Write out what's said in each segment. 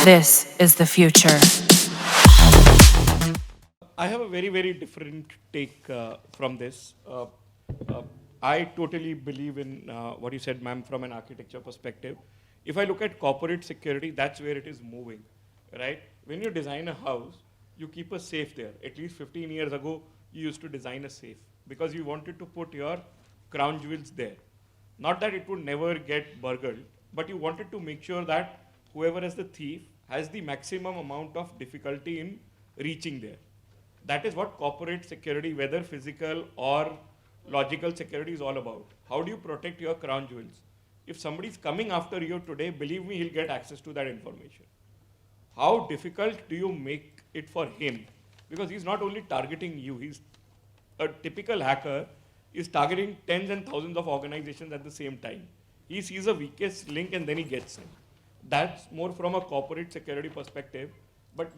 This is the future. I have a very, very different take from this. Uh, I totally believe in what you said, ma'am, from an architecture perspective. If I look at corporate security, that's where it is moving, right? When you design a house, you keep a safe there. At least 15 years ago, you used to design a safe because you wanted to put your crown jewels there. Not that it would never get burgled, but you wanted to make sure that whoever is the thief has the maximum amount of difficulty in reaching there. That is what corporate security, whether physical or logical security, is all about. How do you protect your crown jewels? If somebody is coming after you today, believe me, he'll get access to that information. How difficult do you make it for him? Because he's not only targeting you, he's a typical hacker is targeting tens and thousands of organizations at the same time. He sees a weakest link and then he gets in. That's more from a corporate security perspective. But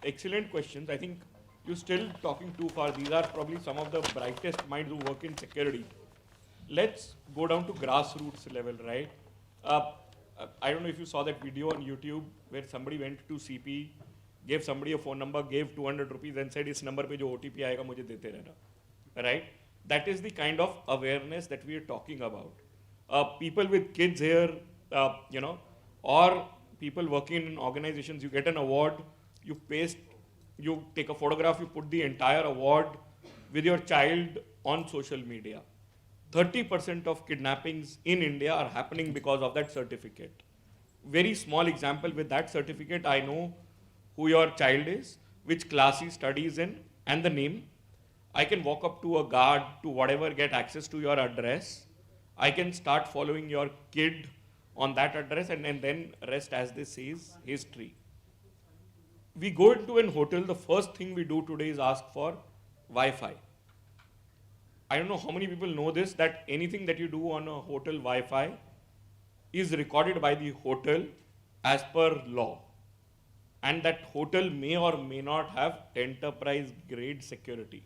excellent questions. I think you're still talking too far. These are probably some of the brightest minds who work in security. Let's go down to grassroots level, right? Uh, I don't know if you saw that video on YouTube where somebody went to CP, gave somebody a phone number, gave 200 rupees and said, इस number पे जो OTP आएगा मुझे देते रहना, right? That is the kind of awareness that we are talking about. People with kids here, or people working in organizations, you get an award, you paste, you take a photograph, you put the entire award with your child on social media. 30% of kidnappings in India are happening because of that certificate. Very small example with that certificate, I know who your child is, which class he studies in, and the name. I can walk up to a guard to whatever, get access to your address. I can start following your kid on that address and then rest, as they say, is history. We go into an hotel, the first thing we do today is ask for Wi-Fi. I don't know how many people know this, that anything that you do on a hotel Wi-Fi is recorded by the hotel as per law. And that hotel may or may not have enterprise grade security.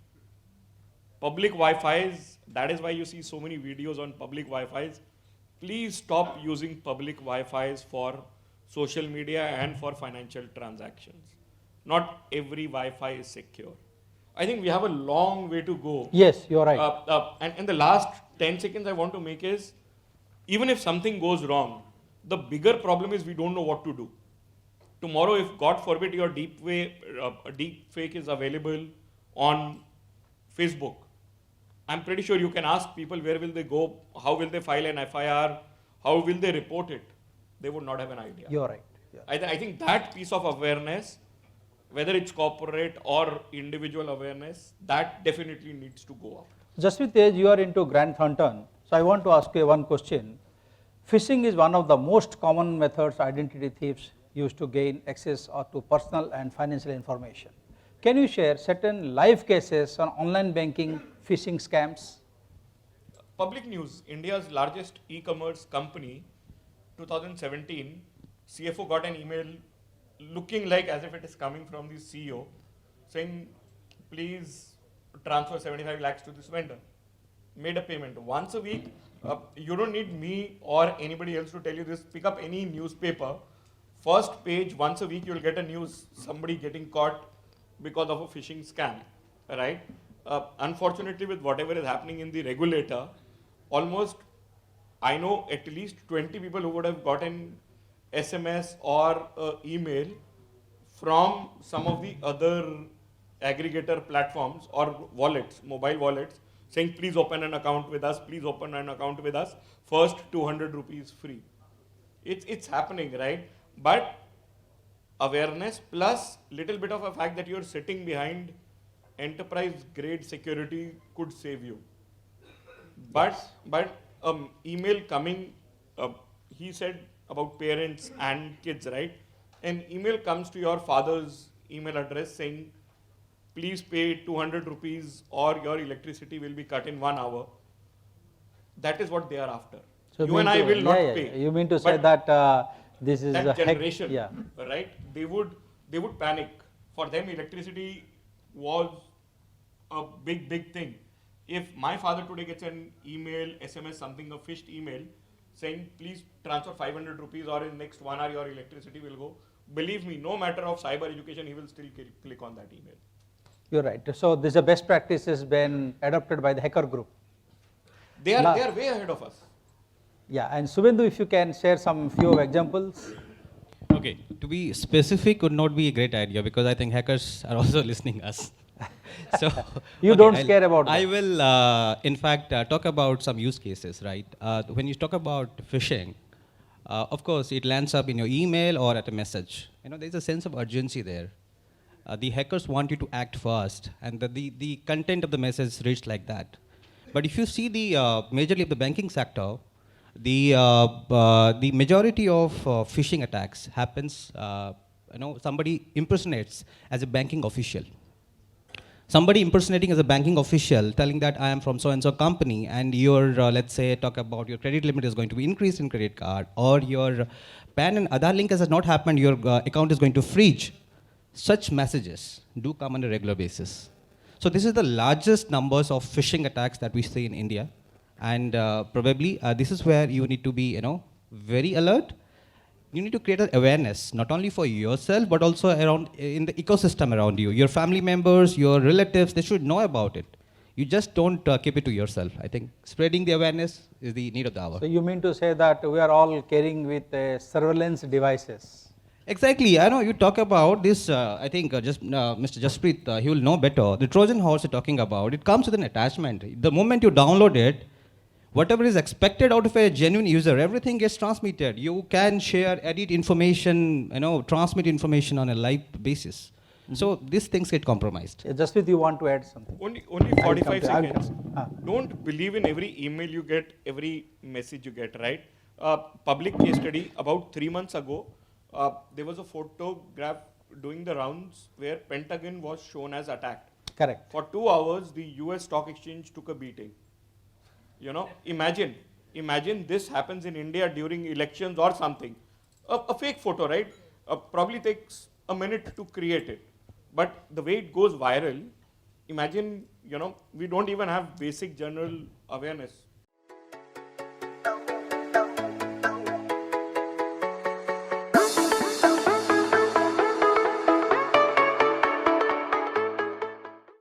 Public Wi-Fi's, that is why you see so many videos on public Wi-Fi's. Please stop using public Wi-Fi's for social media and for financial transactions. Not every Wi-Fi is secure. I think we have a long way to go. Yes, you're right. And the last 10 seconds I want to make is, even if something goes wrong, the bigger problem is we don't know what to do. Tomorrow, if God forbid your deep fake is available on Facebook, I'm pretty sure you can ask people where will they go, how will they file an FIR, how will they report it. They would not have an idea. You're right. Yeah. I think that piece of awareness, whether it's corporate or individual awareness, that definitely needs to go up. Jaspreet, as you are into Grand Thornton, so I want to ask you one question. Phishing is one of the most common methods identity thieves use to gain access to personal and financial information. Can you share certain live cases on online banking phishing scams? Public news, India's largest e-commerce company, 2017, CFO got an email looking like as if it is coming from the CEO saying, please transfer 75 lakhs to this vendor. Made a payment once a week. You don't need me or anybody else to tell you this. Pick up any newspaper. First page, once a week, you'll get a news, somebody getting caught because of a phishing scam, right? Unfortunately, with whatever is happening in the regulator, almost, I know at least 20 people who would have gotten SMS or email from some of the other aggregator platforms or wallets, mobile wallets, saying, please open an account with us, please open an account with us, first 200 rupees free. It's happening, right? But awareness plus little bit of a fact that you're sitting behind enterprise grade security could save you. But email coming, he said about parents and kids, right? An email comes to your father's email address saying, please pay 200 rupees or your electricity will be cut in 1 hour. That is what they are after. So you and I will not pay. You mean to say that this is that a generation, yeah. right? They would panic. For them, electricity was a big thing. If my father today gets an email, SMS, something, a phished email, saying please transfer 500 rupees or in next 1 hour your electricity will go, believe me, no matter of cyber education, he will still click on that email. You're right. So this is a best practice has been adopted by the hacker group. They are way ahead of us. Yeah, and Subhendu, if you can share some few examples. Okay, to be specific would not be a great idea because I think hackers are also listening us. So You okay, don't care about I that. will, in fact, talk about some use cases, right? When you talk about phishing, of course, it lands up in your email or at a message. You know, there's a sense of urgency there. The hackers want you to act fast, and the content of the message reached like that. But if you see the majorly of the banking sector, the majority of phishing attacks happens, somebody impersonates as a banking official. Somebody impersonating as a banking official, telling that I am from so-and-so company, and your, let's say, talk about your credit limit is going to be increased in credit card, or your PAN and Aadhaar link has not happened, your account is going to freeze. Such messages do come on a regular basis. So this is the largest numbers of phishing attacks that we see in India, and probably this is where you need to be, very alert. You need to create an awareness, not only for yourself, but also around in the ecosystem around you. Your family members, your relatives, they should know about it. You just don't keep it to yourself. I think spreading the awareness is the need of the hour. So you mean to say that we are all carrying with surveillance devices? Exactly. I know you talk about this. I think Mr. Jaspreet, he will know better. The Trojan horse you're talking about, it comes with an attachment. The moment you download it, whatever is expected out of a genuine user, everything gets transmitted. You can share, edit information, transmit information on a live basis. So these things get compromised. Jaspreet, you want to add something? Only I will 45 come to- seconds. Don't believe in every email you get, every message you get, right? Public case study about 3 months ago, there was a photograph doing the rounds where Pentagon was shown as attacked. Correct. For 2 hours, the US stock exchange took a beating. Imagine this happens in India during elections or something. A fake photo, right? Probably takes a minute to create it. But the way it goes viral, imagine, we don't even have basic general awareness.